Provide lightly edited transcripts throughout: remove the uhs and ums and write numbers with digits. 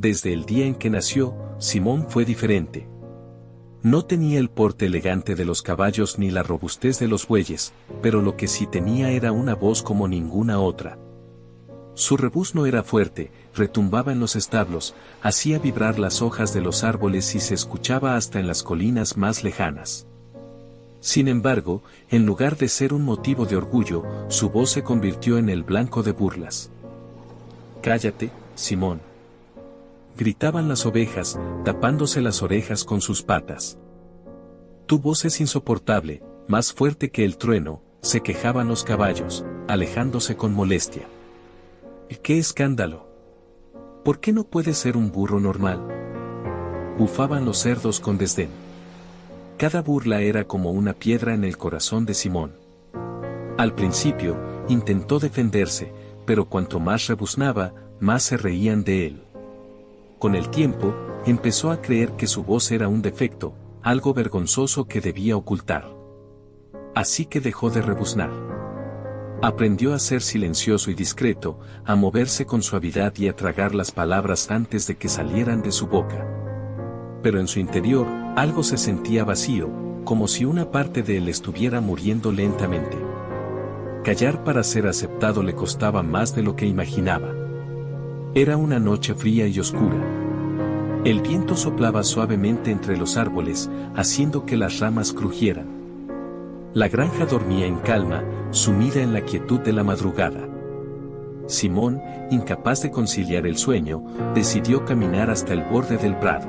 Desde el día en que nació, Simón fue diferente. No tenía el porte elegante de los caballos ni la robustez de los bueyes, pero lo que sí tenía era una voz como ninguna otra. Su rebuzno era fuerte, retumbaba en los establos, hacía vibrar las hojas de los árboles y se escuchaba hasta en las colinas más lejanas. Sin embargo, en lugar de ser un motivo de orgullo, su voz se convirtió en el blanco de burlas. «Cállate, Simón», gritaban las ovejas, tapándose las orejas con sus patas. «Tu voz es insoportable, más fuerte que el trueno», se quejaban los caballos, alejándose con molestia. «¡Qué escándalo! ¿Por qué no puedes ser un burro normal?», bufaban los cerdos con desdén. Cada burla era como una piedra en el corazón de Simón. Al principio, intentó defenderse, pero cuanto más rebuznaba, más se reían de él. Con el tiempo, empezó a creer que su voz era un defecto, algo vergonzoso que debía ocultar. Así que dejó de rebuznar. Aprendió a ser silencioso y discreto, a moverse con suavidad y a tragar las palabras antes de que salieran de su boca. Pero en su interior, algo se sentía vacío, como si una parte de él estuviera muriendo lentamente. Callar para ser aceptado le costaba más de lo que imaginaba. Era una noche fría y oscura. El viento soplaba suavemente entre los árboles, haciendo que las ramas crujieran. La granja dormía en calma, sumida en la quietud de la madrugada. Simón, incapaz de conciliar el sueño, decidió caminar hasta el borde del prado.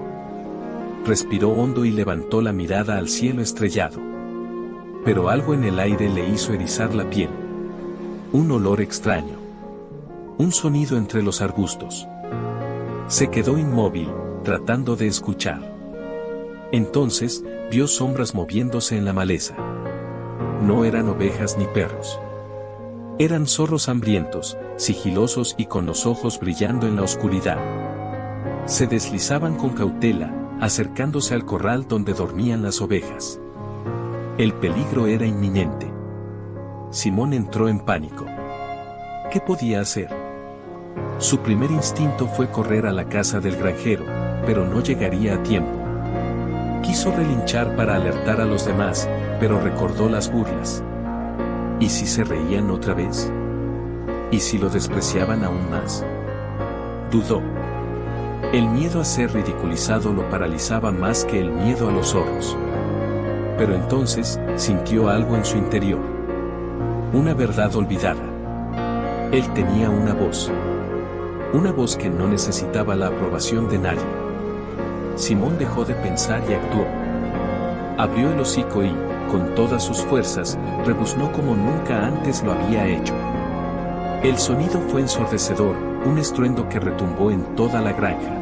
Respiró hondo y levantó la mirada al cielo estrellado. Pero algo en el aire le hizo erizar la piel. Un olor extraño. Un sonido entre los arbustos. Se quedó inmóvil, tratando de escuchar. Entonces, vio sombras moviéndose en la maleza. No eran ovejas ni perros. Eran zorros hambrientos, sigilosos y con los ojos brillando en la oscuridad. Se deslizaban con cautela, acercándose al corral donde dormían las ovejas. El peligro era inminente. Simón entró en pánico. ¿Qué podía hacer? Su primer instinto fue correr a la casa del granjero, pero no llegaría a tiempo. Quiso relinchar para alertar a los demás, pero recordó las burlas. ¿Y si se reían otra vez? ¿Y si lo despreciaban aún más? Dudó. El miedo a ser ridiculizado lo paralizaba más que el miedo a los zorros. Pero entonces, sintió algo en su interior. Una verdad olvidada. Él tenía una voz. Una voz que no necesitaba la aprobación de nadie. Simón dejó de pensar y actuó. Abrió el hocico y, con todas sus fuerzas, rebuznó como nunca antes lo había hecho. El sonido fue ensordecedor, un estruendo que retumbó en toda la granja.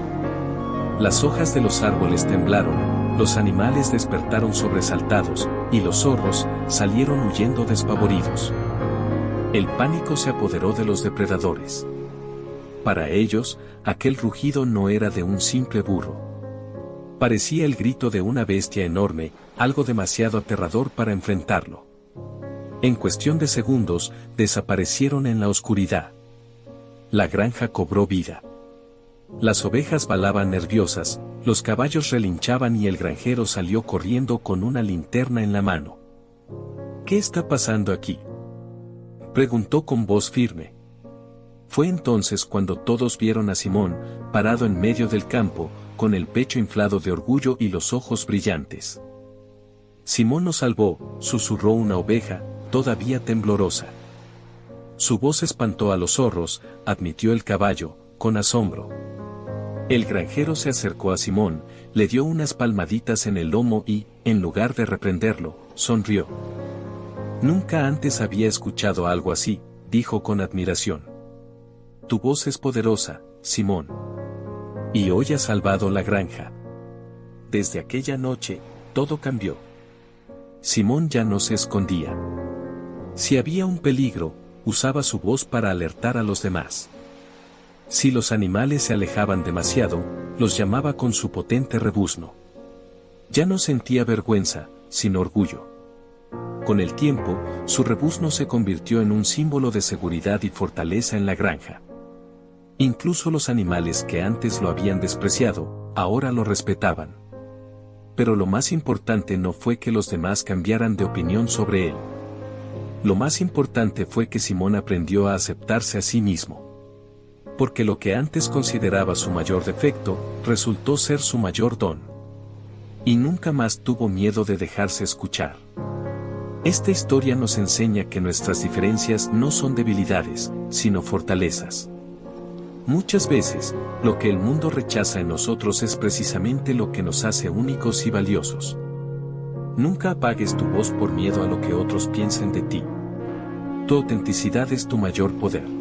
Las hojas de los árboles temblaron, los animales despertaron sobresaltados, y los zorros salieron huyendo despavoridos. El pánico se apoderó de los depredadores. Para ellos, aquel rugido no era de un simple burro. Parecía el grito de una bestia enorme, algo demasiado aterrador para enfrentarlo. En cuestión de segundos, desaparecieron en la oscuridad. La granja cobró vida. Las ovejas balaban nerviosas, los caballos relinchaban y el granjero salió corriendo con una linterna en la mano. ¿Qué está pasando aquí?, preguntó con voz firme. Fue entonces cuando todos vieron a Simón, parado en medio del campo, con el pecho inflado de orgullo y los ojos brillantes. «Simón nos salvó», susurró una oveja, todavía temblorosa. Su voz espantó a los zorros, admitió el caballo, con asombro. El granjero se acercó a Simón, le dio unas palmaditas en el lomo y, en lugar de reprenderlo, sonrió. «Nunca antes había escuchado algo así», dijo con admiración. «Tu voz es poderosa, Simón. Y hoy has salvado la granja». Desde aquella noche, todo cambió. Simón ya no se escondía. Si había un peligro, usaba su voz para alertar a los demás. Si los animales se alejaban demasiado, los llamaba con su potente rebuzno. Ya no sentía vergüenza, sino orgullo. Con el tiempo, su rebuzno se convirtió en un símbolo de seguridad y fortaleza en la granja. Incluso los animales que antes lo habían despreciado, ahora lo respetaban. Pero lo más importante no fue que los demás cambiaran de opinión sobre él. Lo más importante fue que Simón aprendió a aceptarse a sí mismo. Porque lo que antes consideraba su mayor defecto, resultó ser su mayor don. Y nunca más tuvo miedo de dejarse escuchar. Esta historia nos enseña que nuestras diferencias no son debilidades, sino fortalezas. Muchas veces, lo que el mundo rechaza en nosotros es precisamente lo que nos hace únicos y valiosos. Nunca apagues tu voz por miedo a lo que otros piensen de ti. Tu autenticidad es tu mayor poder.